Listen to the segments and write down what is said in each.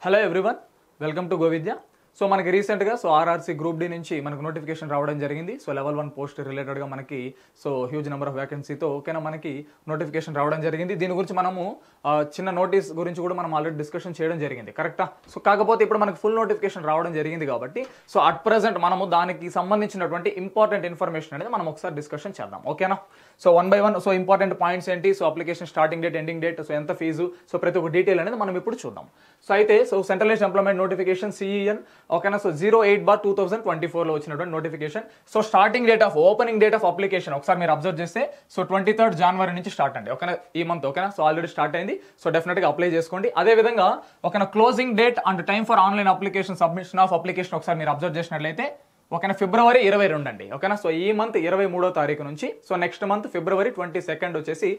Hello everyone, welcome to Govidya. So మనకి రీసెంట్గా RRC group D నుంచి మనకు నోటిఫికేషన్ రావడం జరిగింది. లెవెల్ 1 పోస్ట్ రిలేటెడ్గా మనకి హ్యూజ్ నెంబర్ ఆఫ్ వ్యాకెన్సీతో ఓకేనా మనకి నోటిఫికేషన్ రావడం జరిగింది. దీని గురించి మనము చిన్న నోటీస్ గురించి కూడా మనం ఆల్రెడీ డిస్కషన్ చేయడం జరిగింది, కరెక్టా? కాకపోతే ఇప్పుడు మనకి ఫుల్ నోటిఫికేషన్ రావడం జరిగింది కాబట్టి అట్ ప్రెసెంట్ మనము దానికి సంబంధించినటువంటి ఇంపార్టెంట్ ఇన్ఫర్మేషన్ అనేది మనం ఒకసారి డిస్కషన్ చేద్దాం, ఓకేనా? One by one important points ఏంటి, application starting date, ending date, ఎంత ఫీజు, ప్రతి ఒక్క డీటెయిల్ అనేది మనం ఇప్పుడు చూద్దాం. అయితే సెంట్రలైజ్డ్ ఎంప్లాయ్మెంట్ నోటిఫికేషన్ CEN ఓకేనా 08/2024 లో వచ్చినటువంటి notification. Starting date of opening date of application ఒకసారి మీరు అబ్జర్వ్ చేస్తే 23rd January నుంచి స్టార్ట్ అండి, ఓకేనా? ఈ మంత్ ఓకేనా. ఆల్రెడీ స్టార్ట్ అయింది. డెఫినెట్ గా అప్లై చేసుకోండి. అదే విధంగా ఓకేనా closing date and time for online application submission of application ఒకసారి మీరు అబ్జర్వ్ చేసినట్లయితే ఓకేనా February 22 అండి, ఓకేనా. ఈ మంత్ 23వ తారీఖు నుంచి నెక్స్ట్ మంత్ February 22 వచ్చేసి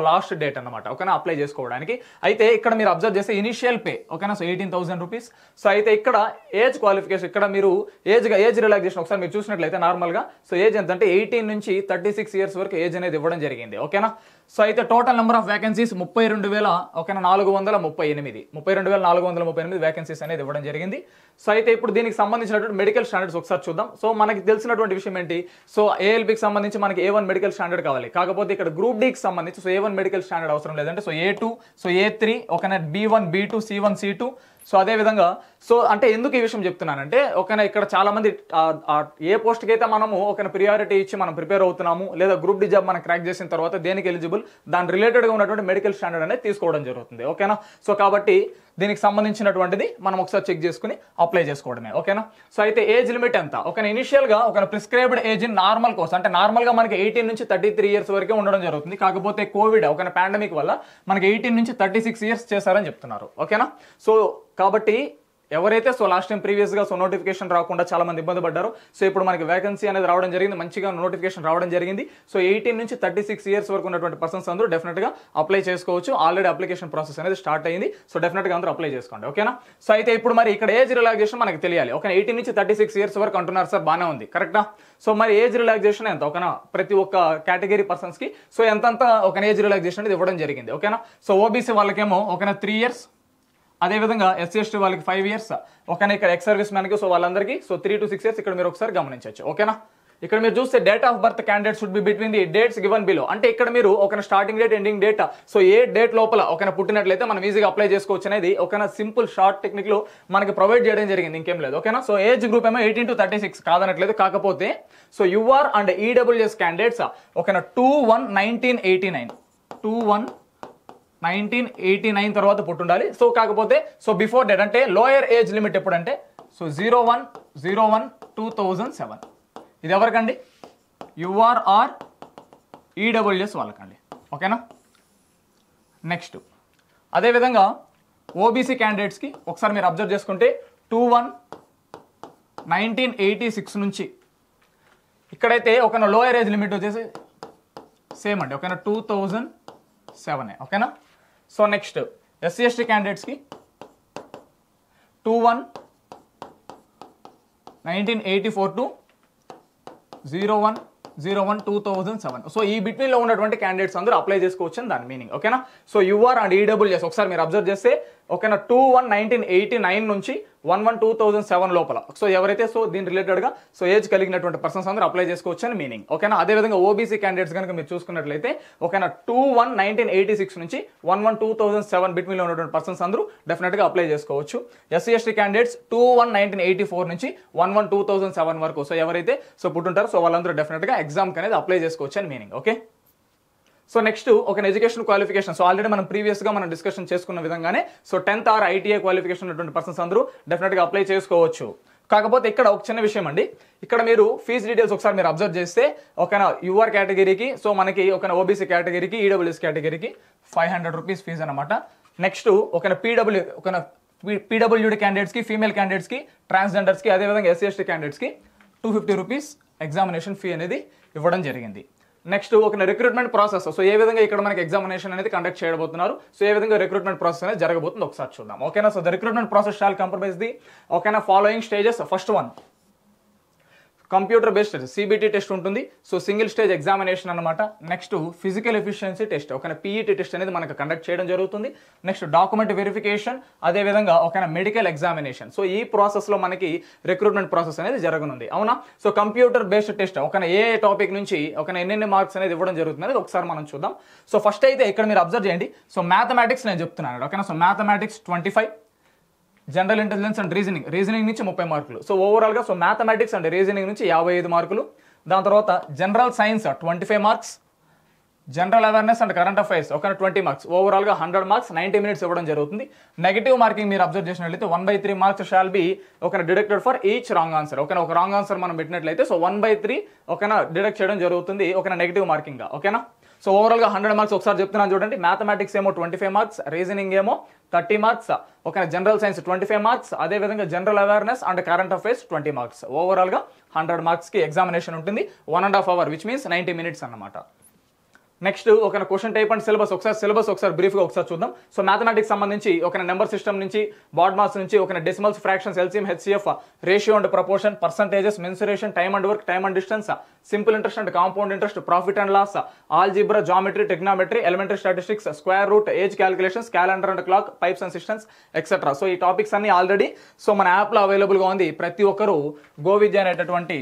లాస్ట్ డేట్ అన్నమాట, ఓకేనా, అప్లై చేసుకోవడానికి. అయితే ఇక్కడ మీరు అబ్జర్వ్ చేస్తే ఇనిషియల్ పే ఓకేనా 18,000 రూపీస్. అయితే ఇక్కడ ఏజ్ క్వాలిఫికేషన్, ఇక్కడ మీరు ఏజ్ రిలాక్సేషన్ ఒకసారి మీరు చూసినట్లయితే నార్మల్ గా ఏజ్ ఎంత అంటే 18 నుంచి 36 ఇయర్స్ వరకు ఏజ్ అనేది ఇవ్వడం జరిగింది, ఓకేనా. అయితే total number of vacancies 32,438 vacancies అనేది ఇవ్వడం జరిగింది. అయితే ఇప్పుడు దీనికి సంబంధించినటువంటి మెడికల్ స్టాండర్డ్స్ ఒకసారి చూద్దాం. మనకి తెలిసినటువంటి విషయం ఏంటి, ALPకి సంబంధించి మనకి A1 మెడికల్ స్టాండర్డ్ కావాలి. కాకపోతే ఇక్కడ గ్రూప్ డికి సంబంధించి A1 మెడికల్ స్టాండర్డ్ అవసరం లేదంటే A2, A3 ఓకేనా B1, B2, C1, C2. అదే విధంగా అంటే ఎందుకు ఈ విషయం చెప్తున్నానంటే ఓకేనా ఇక్కడ చాలా మంది ఏ పోస్ట్ కి అయితే మనము ఒక ప్రియారిటీ ఇచ్చి మనం ప్రిపేర్ అవుతున్నాము, లేదా గ్రూప్ డి జాబ్ మనం క్రాక్ చేసిన తర్వాత దేనికి ఎలిజిబుల్, దాని రిలేటెడ్ గా ఉన్నటువంటి మెడికల్ స్టాండర్డ్ అనేది తీసుకోవడం జరుగుతుంది, ఓకేనా. కాబట్టి దీనికి సంబంధించినటువంటిది మనం ఒకసారి చెక్ చేసుకుని అప్లై చేసుకోవడమే, ఓకేనా. అయితే ఏజ్ లిమిట్ ఎంత, ఓకేనా ఇనిషియల్ గా ఒక prescribed age in normal course అంటే నార్మల్ గా మనకి 18 నుంచి 33 ఇయర్స్ వరకే ఉండడం జరుగుతుంది. కాకపోతే కోవిడ్ ఒక పాండమిక్ వల్ల మనకి 18 నుంచి 36 ఇయర్స్ చేశారని చెప్తున్నారు, ఓకేనా. కాబట్టి ఎవరైతే లాస్ట్ టైం ప్రీవియస్ గా నోటిఫికేషన్ రాకుండా చాలా మంది ఇబ్బంది పడ్డారు. ఇప్పుడు మనకి వేకెన్సీ అనేది రావడం జరిగింది, మంచిగా నోటిఫికేషన్ రావడం జరిగింది. 18 నుంచి 36 ఇయర్స్ వరకు ఉన్నటువంటి పర్సన్స్ అందరూ డెఫినెట్ గా అప్లై చేసుకోవచ్చు. ఆల్రెడీ అప్లికేషన్ ప్రాసెస్ అనేది స్టార్ట్ అయింది. డెఫినెట్ గా అందరూ అప్లై చేసుకోండి, ఓకేనా. అయితే ఇప్పుడు మరి ఇక్కడ ఏజ్ రిలాక్సేషన్ మనకి తెలియాలి, ఓకే. 18 నుంచి 36 ఇయర్స్ వరకు అంటున్నారు సార్, బాగానే ఉంది, కరెక్టా. మరి ఏజ్ రిలాక్సేషన్ ఎంత, ఓకేనా, ప్రతి ఒక్క కేటగిరీ పర్సన్స్ కి ఎంతంత ఒక ఏజ్ రిలాక్సేషన్ అనేది ఇవ్వడం జరిగింది, ఓకేనా. OBC వాళ్ళకేమో ఓకేనా 3 ఇయర్స్, అదేవిధంగా SC/ST వాళ్ళకి 5 ఇయర్స్, ఓకేనా. ఇక్కడ ఎక్స్ సర్వీస్ మ్యాన్ కి వాళ్ళందరికీ 3 to 6 ఇయర్స్ ఇక్కడ మీరు ఒకసారి గమనించవచ్చు, ఓకేనా. ఇక్కడ మీరు చూస్తే date of birth candidate should be between the dates given below. అంటే ఇక్కడ మీరు ఒక స్టార్టింగ్ డేట్, ఎండింగ్ డేట్ ఏ డేట్ లోపల ఒక పుట్టినట్లయితే మనం ఈజీగా అప్లై చేసుకోవచ్చు అనేది ఒక సింపుల్ షార్ట్ టెక్నిక్ లో మనకి ప్రొవైడ్ చేయడం జరిగింది, ఇంకేం లేదు, ఓకేనా. ఏజ్ గ్రూప్ ఏమో 18 to 36 కాదనట్లేదు. కాకపోతే UR అండ్ EWS క్యాండిడేట్స్ ఓకేనా 21/1989 తర్వాత పుట్టుండాలి. కాకపోతే బిఫోర్ డేట్ అంటే లోయర్ ఏజ్ లిమిట్ ఎప్పుడంటే 01/01/2007. ఇది ఎవరికండి, UR ఆర్ EWS వాళ్ళకండి, ఓకేనా. నెక్స్ట్ అదేవిధంగా OBC క్యాండిడేట్స్ కి ఒకసారి మీరు అబ్జర్వ్ చేసుకుంటే 21/1986 నుంచి ఇక్కడైతే ఒక లోయర్ ఏజ్ లిమిట్ వచ్చేసి సేమ్ అండి, ఓకేనా 2007, ఓకేనా. నెక్స్ట్ SC/ST క్యాండిడేట్స్ కి 21/1984 to 01/01/2007. ఈ బిట్వీన్ లో ఉన్నటువంటి క్యాండిడేట్స్ అందరూ అప్లై చేసుకోవచ్చు అని దాని మీనింగ్, ఓకేనా. UR అండ్ EWS ఒకసారి మీరు అబ్జర్వ్ చేస్తే ఓకేనా 21/1989 నుంచి 1/1/2007 లోపల ఎవరైతే దీని రిలేటెడ్ గా ఏజ్ కలిగినటువంటి పర్సన్స్ అందరూ అప్లై చేసుకోవచ్చు అని మీనింగ్, ఓకేనా. అదే విధంగా OBC క్యాండిడేట్స్ కనుక మీరు చూసుకున్నట్లయితే ఓకేనా 21/1986 నుంచి 1/1/2007 బిట్వీన్ లో ఉన్నటువంటి పర్సన్స్ అందరూ డెఫినెట్ గా అప్లై చేసుకోవచ్చు. SC/ST క్యాండిడేట్స్ 21/1984 నుంచి 1/1/2007 వరకు ఎవరైతే పుట్టుంటారో వాళ్ళందరూ డెఫినెట్ గా ఎగ్జామ్ కి అనేది అప్లై చేసుకోవచ్చు అని మీనింగ్, ఓకే. నెక్స్ట్ ఒక ఎడ్యుకేషన్ క్వాలిఫికేషన్ ఆల్రెడీ మనం ప్రీవియస్ గా మనం డిస్కషన్ చేసుకున్న విధంగానే 10th or ITI క్వాలిఫికేషన్ ఉన్నటువంటి పర్సన్స్ అందరూ డెఫినెట్ గా అప్లై చేసుకోవచ్చు. కాకపోతే ఇక్కడ ఒక చిన్న విషయం అండి, ఇక్కడ మీరు ఫీజ్ డీటెయిల్స్ ఒకసారి మీరు అబ్జర్వ్ చేస్తే ఓకేనా UR కేటగిరీకి మనకి ఒక OBC కేటగిరీకి EWS కేటగిరీకి 500 రూపీస్ ఫీజు అనమాట. నెక్స్ట్ ఒక PWD క్యాండిడేట్స్ కి, ఫీమేల్ క్యాండిడేట్స్ కి, ట్రాన్స్జెండర్స్ కి, అదేవిధంగా SC/ST క్యాండిడేట్స్ కి 250 రూపీస్ ఎగ్జామినేషన్ ఫీ అనేది ఇవ్వడం జరిగింది. నెక్స్ట్ ఒక రిక్రూట్మెంట్ ప్రాసెస్ ఏ విధంగా ఇక్కడ మనకి ఎగ్జామినేషన్ అనేది కండక్ట్ చేయబోతున్నారు, ఏ విధంగా రిక్రూట్మెంట్ ప్రాసెస్ అనేది జరగబోతుంది ఒకసారి చూద్దాం, ఓకేనా. The recruitment process shall comprise the ఓకేనా following stages. First one computer based CBT test ఉంటుంది. సో సింగిల్ స్టేజ్ ఎగ్జామినేషన్ అనమాట. నెక్స్ట్ ఫిజికల్ ఎఫిషియన్సీ టెస్ట్, ఒక పీఈటీ టెస్ట్ అనేది మనకు కండక్ట్ చేయడం జరుగుతుంది. నెక్స్ట్ డాక్యుమెంట్ వెరిఫికేషన్, అదేవిధంగా ఒక మెడికల్ ఎగ్జామినేషన్. సో ఈ ప్రాసెస్లో మనకి రిక్రూట్మెంట్ ప్రాసెస్ అనేది జరగనుంది, అవునా. సో కంప్యూటర్ బేస్డ్ టెస్ట్ ఒక ఏ టాపిక్ నుంచి ఒక ఎన్నెన్ని మార్క్స్ అనేది ఇవ్వడం జరుగుతుంది అనేది ఒకసారి మనం చూద్దాం. సో ఫస్ట్ అయితే ఇక్కడ మీరు అబ్జర్వ్ చేయండి. సో మ్యాథమెటిక్స్ నేను చెప్తున్నాను, ఓకేనా. So mathematics 25, general intelligence and reasoning నుంచి 30 మార్కులు. సో ఓవరాల్గా సో మ్యాథమెటిక్స్ అండ్ రీజనింగ్ నుంచి 55 మార్కులు. దాని తర్వాత general science 25 marks, general awareness and current affairs ఒక 20 మార్క్స్. ఓవరాల్గా 100 మార్క్స్ 90 మినిట్స్ ఇవ్వడం జరుగుతుంది. నెగిటివ్ మార్కింగ్ మీరు అబ్జర్వ్ చేసినట్లయితే 1/3 మార్క్స్ షాల్ బి ఒక deducted for each wrong answer. ఒక రాంగ్ ఆన్సర్ మనం పెట్టినట్లయితే సో 1/3 ఓకేనా డిడక్ట్ చేయడం జరుగుతుంది ఒక నెగిటివ్ మార్కింగ్ గా, ఓకేనా. సో ఓవరాల్గా 100 మార్క్స్ ఒకసారి చెప్తున్నాను చూడండి. మ్యాథమెటిక్స్ ఏమో 25 మార్క్స్, రీజనింగ్ ఏమో 30 మార్క్స్, ఒక జనరల్ సైన్స్ 25 మార్క్స్, అదేవిధంగా general awareness and current affairs 20 marks. ఓవరాల్గా 100 మార్క్స్కి ఎగ్జామినేషన్ ఉంటుంది. 1.5 hours విచ్ మీన్స్ 90 minutes అన్నమాట. నెక్స్ట్ ఒక క్వశ్చన్ టైప్ అండ్ సిలబస్ ఒకసారి బ్రీఫ్గా ఒకసారి చూద్దాం. సో మ్యాథమెటిక్స్ సంబంధించి ఒక నెంబర్ సిస్టమ్ నుంచి, బాడ్ మాస్ నుంచి, ఒక decimals, fractions, LCM, HCF, ratio and proportion, percentages, mensuration, time and work, time and distance, simple interest and compound interest, profit and loss, algebra, geometry, trigonometry, elementary statistics, square root, age calculations, calendar and clock, pipes and cisterns etcetera. So ఈ topics అన్ని already so మన యాప్లో అవైలబుల్గా ఉంది. ప్రతి ఒక్కరు గోవిద్య అనేటటువంటి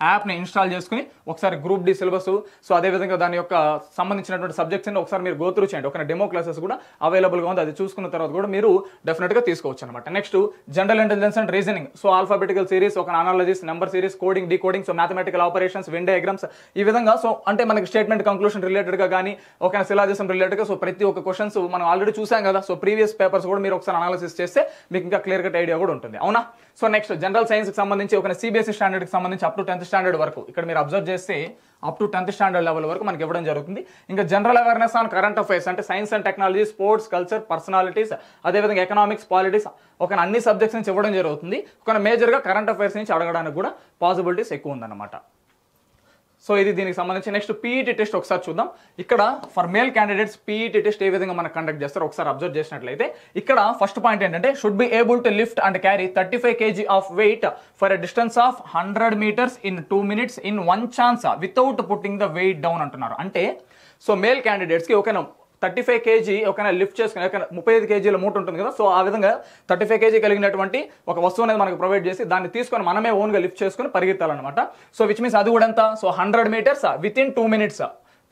యాప్ని ఇన్స్టాల్ చేసుకుని ఒకసారి గ్రూప్ డి సిలబస్, సో అదేవిధంగా దాని యొక్క సంబంధించినటువంటి సబ్జెక్ట్స్ ని ఒకసారి మీరు గోత్రూ చేయండి. ఒక డెమో క్లాసెస్ కూడా అవైలబుల్గా ఉంది. అది చూసుకున్న తర్వాత కూడా మీరు డెఫినెట్గా తీసుకోవచ్చు అనమాట. Next general intelligence and reasoning, so alphabetical series, ఒక analogies, number series, coding, decoding, so mathematical operations, Venn diagrams, ఈ విధంగా సో అంటే మనకి స్టేట్మెంట్ కంక్లూషన్ రిలేటెడ్గా కానీ ఒక సిలాజిజం రిలేటెడ్గా సో ప్రతి ఒక్క క్వశ్చన్స్ మనం ఆల్రెడీ చూసాం కదా. సో ప్రీవియస్ పేపర్స్ కూడా మీరు ఒకసారి అనాలిసిస్ చేస్తే మీకు ఇంకా క్లియర్ కట్ ఐడియా కూడా ఉంటుంది, అవునా. సో నెక్స్ట్ జనరల్ సైన్స్ కి సంబంధించి ఒక సిబిఎస్ఈ స్టాండర్డ్ కి సంబంధించి అప్ టు 10th స్టాండర్డ్ వరకు ఇక్కడ మీరు అబ్జర్వ్ చేస్తే up to 10th standard level వరకు మనకి ఇవ్వడం జరుగుతుంది. ఇంకా general awareness on current affairs అంటే science and technology, sports, culture, personalities, అదేవిధంగా ఎకనామిక్స్, పాలిటిక్స్, ఒక అన్ని సబ్జెక్ట్స్ నుంచి ఇవ్వడం జరుగుతుంది. ఒక మేజర్గా కరెంట్ అఫైర్స్ నుంచి అడగడానికి కూడా పాసిబిలిటీస్ ఎక్కువ ఉందన్నమాట. సో ఇది దీనికి సంబంధించి. నెక్స్ట్ పీఈటీ టెస్ట్ ఒకసారి చూద్దాం. ఇక్కడ for male candidates PET test ఏ విధంగా మనం కండక్ట్ చేస్తారు ఒకసారి అబ్జర్వ్ చేసినట్లయితే ఇక్కడ ఫస్ట్ పాయింట్ ఏంటంటే should be able to lift and carry 35 kg of weight for a distance of 100 meters in 2 minutes in 1 chance without putting the weight down అంటున్నారు. అంటే సో మేల్ క్యాండిడేట్స్ కి ఒక 35 kg ఒక lift చేసుకుని 35 kgల మూట ఉంటుంది కదా. సో ఆ విధంగా 35 kg కలిగినటువంటి ఒక వస్తువు అనేది మనకు ప్రొవైడ్ చేసి దాన్ని తీసుకొని మనమే ఓన్ గా లిఫ్ట్ చేసుకుని పరిగెత్తాలన్నమాట. సో విచ్ మీన్స్ అది కూడా ఎంత, so 100 meters within 2 minutes.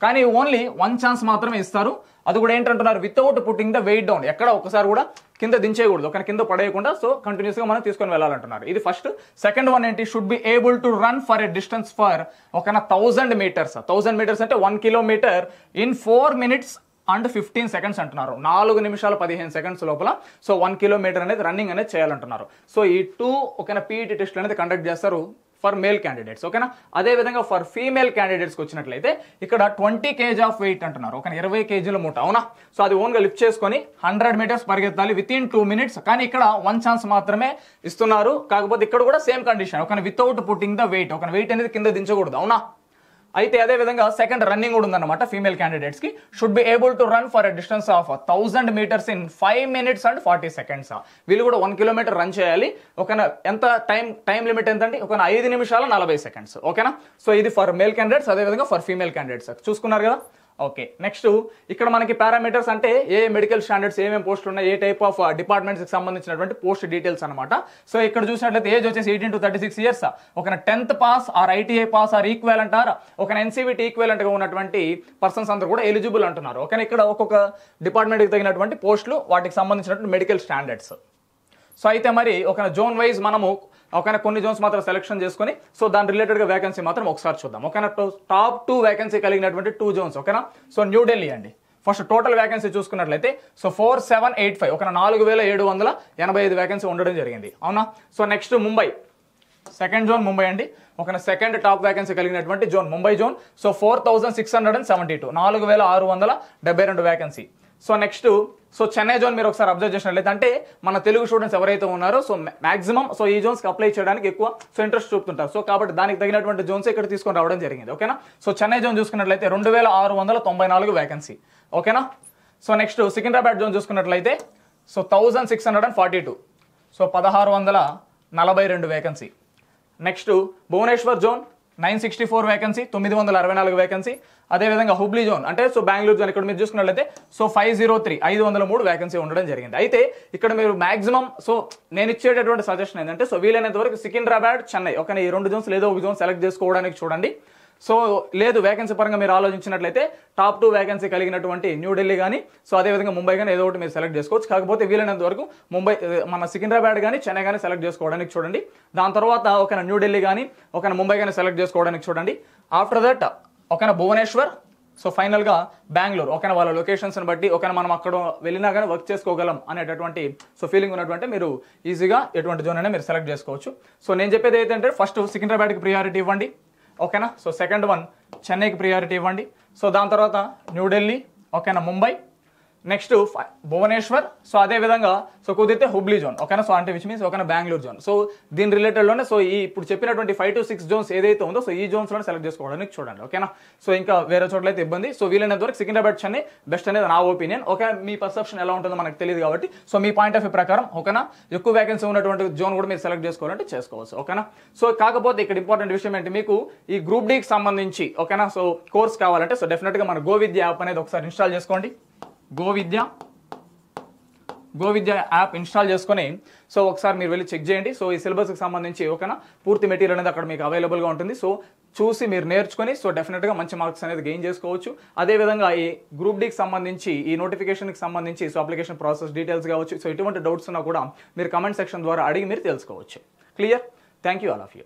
కానీ ఓన్లీ 1 chance మాత్రమే ఇస్తారు. అది కూడా ఏంటంటున్నారు, without putting the weight down, ఎక్కడ ఒకసారి కూడా కింద దించేయకూడదు, ఒక కింద పడేయకుండా సో కంటిన్యూస్ గా మనం తీసుకొని వెళ్ళాలంటున్నారు. ఇది ఫస్ట్. సెకండ్ వన్ ఏంటి, should be able to run for a distance for ఒక 1000 meters. 1000 meters అంటే 1 kilometer in 4 minutes and 15 seconds అంటున్నారు. 4 నిమిషాలు 15 seconds లోపల సో 1 kilometer అనేది రన్నింగ్ అనేది చేయాలంటున్నారు. సో ఈ 2 ఒక పీఈటీ టెస్ట్ అనేది కండక్ట్ చేస్తారు ఫర్ మేల్ క్యాండిడేట్స్, ఓకేనా. అదే విధంగా ఫర్ ఫీమేల్ క్యాండిడేట్స్కి వచ్చినట్లయితే ఇక్కడ 20 kg ఆఫ్ వెయిట్ అంటున్నారు, ఒక 20 kgల మూట, అవునా. సో అది ఓన్గా లిఫ్ట్ చేసుకొని 100 meters పరిగెత్తాలి విత్ ఇన్ 2 minutes. కానీ ఇక్కడ 1 chance మాత్రమే ఇస్తున్నారు. కాకపోతే ఇక్కడ కూడా సేమ్ కండిషన్, ఒక వితౌట్ పుట్టింగ్ ద వెయిట్, ఒక వెయిట్ అనేది కింద దించకూడదు, అవునా. అయితే అదే విధంగా సెకండ్ రన్నింగ్ కూడా ఉందన్నమాట ఫీమేల్ క్యాండిడేట్స్ కి. Should be able to run for a distance of 1000 meters in 5 minutes and 40 seconds. వీళ్ళు కూడా 1 kilometer రన్ చేయాలి. ఒక ఎంత టైం లిమిట్ ఎంత అంటే ఒక 5 నిమిషాల 40 seconds, ఓకేనా. సో ఇది ఫర్ మేల్ క్యాండిడేట్స్, అదే విధంగా ఫర్ ఫీమేల్ క్యాండిడేట్స్ చూసుకున్నారు కదా. ఓకే, నెక్స్ట్ ఇక్కడ మనకి పారామీటర్స్ అంటే ఏ మెడికల్ స్టాండర్డ్స్ ఏమేమి పోస్టులు ఉన్నాయి, ఏ టైప్ ఆఫ్ డిపార్ట్మెంట్స్ కి సంబంధించినటువంటి పోస్ట్ డీటెయిల్స్ అనమాట. సో ఇక్కడ చూసినట్లయితే ఏజ్ వచ్చేసి 18 to 36 years, ఒక 10th pass or ITI pass or equivalent or ఒక ఎన్సీవీటీ ఈక్వలెంట్ గా ఉన్నటువంటి పర్సన్స్ అందరూ కూడా ఎలిజిబుల్ అంటున్నారు. ఓకే, ఇక్కడ ఒక్కొక్క డిపార్ట్మెంట్ కి తగినటువంటి పోస్టులు, వాటికి సంబంధించినటువంటి మెడికల్ స్టాండర్డ్స్. సో అయితే మరి ఒక జోన్ వైజ్ మనము ఒక కొన్ని జోన్స్ మాత్రం సెలెక్షన్ చేసుకొని సో దాని రిలేటెడ్ గా వేకెన్సీ మాత్రం ఒకసారి చూద్దాం. ఓకేనా, టాప్ 2 వేకెన్సీ కలిగినటువంటి 2 జోన్స్, ఓకేనా. సో న్యూ ఢిల్లీ అండి. ఫస్ట్ టోటల్ వేకెన్సీ చూసుకున్నట్లయితే సో 4785, ఒక 4785 వేకెన్సీ ఉండడం జరిగింది, అవునా. So next Mumbai, second zone Mumbai అండి. ఒక సెకండ్ టాప్ వేకెన్సీ కలిగినటువంటి zone Mumbai zone. So 4672, 4672 vacancy. So next so Chennai zone మీరు ఒకసారి అబ్జర్వ్ చేసినట్లయితే అంటే మన తెలుగు స్టూడెంట్స్ ఎవరైతే ఉన్నారో సో మాక్సిమం సో ఈ జోన్స్ కి అప్లై చేయడానికి ఎక్కువ సో ఇంట్రెస్ట్ చూపుతుంటారు. సో కాబట్టి దానికి తగినటువంటి జోన్స్ ఇక్కడ తీసుకొని రావడం జరిగింది, ఓకేనా. సో చెన్నై జోన్ చూసుకున్నట్లయితే 2694 వేకెన్సీ, ఓకేనా. సో నెక్స్ట్ సికింద్రాబాద్ జోన్ చూసుకున్నట్లయితే so 1642, so 1642 vacancy. Next Bhubaneswar zone 964 vacancy, 964 vacancy. అదేవిధంగా హుబ్లీ జోన్ అంటే సో బెంగళూరు జోన్ ఇక్కడ మీరు చూసుకున్నట్లయితే సో 503 503 వేకెన్సీ ఉండడం జరిగింది. అయితే ఇక్కడ మీరు మాక్సిమం సో నేను ఇచ్చేటటువంటి సజెషన్ ఏంటంటే సో వీలైనంత వరకు సికింద్రాబాద్, చెన్నై ఒక ఈ 2 జోన్స్ ఏదో ఒక జోన్ సెలెక్ట్ చేసుకోవడానికి చూడండి. సో లేదు వేకెన్సీ పరంగా మీరు ఆలోచించినట్లయితే టాప్ 2 వేకెన్సీ కలిగినటువంటి న్యూఢిల్లీ కానీ సో అదేవిధంగా ముంబై కానీ ఏదో ఒకటి మీరు సెలెక్ట్ చేసుకోవచ్చు. కాకపోతే వీలైనంత వరకు ముంబై మన సికింద్రాబాద్ కానీ చెన్నై కానీ సెలెక్ట్ చేసుకోవడానికి చూడండి. దాని తర్వాత ఒక న్యూఢిల్లీ కానీ ఒక ముంబై కానీ సెలెక్ట్ చేసుకోవడానికి చూడండి. ఆఫ్టర్ దట్ ఒక భువనేశ్వర్, సో ఫైనల్గా బెంగళూరు ఒక వాళ్ళ లొకేషన్స్ని బట్టి ఒక మనం అక్కడ వెళ్ళినా కానీ వర్క్ చేసుకోగలం అనేటటువంటి సో ఫీలింగ్ ఉన్నటువంటి మీరు ఈజీగా ఎటువంటి జోన్ అయినా మీరు సెలెక్ట్ చేసుకోవచ్చు. సో నేను చెప్పేది ఏంటంటే ఫస్ట్ సికింద్రాబాద్కి ప్రియారిటీ ఇవ్వండి, ఓకేనా. సో సెకండ్ వన్ చెన్నైకి ప్రియారిటీ ఇవ్వండి. సో దాని తర్వాత న్యూఢిల్లీ, ఓకేనా, ముంబై, నెక్స్ట్ భువనేశ్వర్, సో అదే విధంగా సో కుదిరితే హుబ్లీ జోన్, ఓకేనా. సో అంటే విచ్ మీన్స్ ఓకేనా బెంగళూరు జోన్. సో దీని రిలేటెడ్లోనే సో ఈ ఇప్పుడు చెప్పినటువంటి 5 to 6 జోన్స్ ఏదైతే ఉందో సో ఈ జోన్స్లోనే సెలెక్ట్ చేసుకోవడానికి చూడండి, ఓకేనా. సో ఇంకా వేరే చోట్ల అయితే ఇబ్బంది. సో వీలైనంత వరకు సికింద్రాబాద్ చెన్నై బెస్ట్ అనేది నా ఒపీనియన్, ఓకే. మీ పర్సెప్షన్ ఎలా ఉంటుందో మనకు తెలియదు కాబట్టి so me point of view ప్రకారం ఓకేనా ఎక్కువ వేకెన్సీ ఉన్నటువంటి జోన్ కూడా మీరు సెలెక్ట్ చేసుకోవాలంటే చేసుకోవచ్చు, ఓకేనా. సో కాకపోతే ఇక్కడ ఇంపార్టెంట్ విషయం ఏంటి, మీకు ఈ గ్రూప్ డీకి సంబంధించి ఓకేనా సో కోర్స్ కావాలంటే సో డెఫినెట్గా మన గోవిద్య యాప్ అనేది ఒకసారి ఇన్స్టాల్ చేసుకోండి. గోవిద్య యాప్ ఇన్స్టాల్ చేసుకొని సో ఒకసారి మీరు వెళ్ళి చెక్ చేయండి. సో ఈ సిలబస్కి సంబంధించి ఓకేనా పూర్తి మెటీరియల్ అనేది అక్కడ మీకు అవైలబుల్గా ఉంటుంది. సో చూసి మీరు నేర్చుకొని సో డెఫినెట్గా మంచి మార్క్స్ అనేది గెయిన్ చేసుకోవచ్చు. అదేవిధంగా ఈ గ్రూప్ డీకి సంబంధించి ఈ నోటిఫికేషన్కి సంబంధించి సో అప్లికేషన్ ప్రాసెస్ డీటెయిల్స్ కావచ్చు, సో ఎటువంటి డౌట్స్ ఉన్నా కూడా మీరు కమెంట్ సెక్షన్ ద్వారా అడిగి మీరు తెలుసుకోవచ్చు. Clear? Thank you all of you.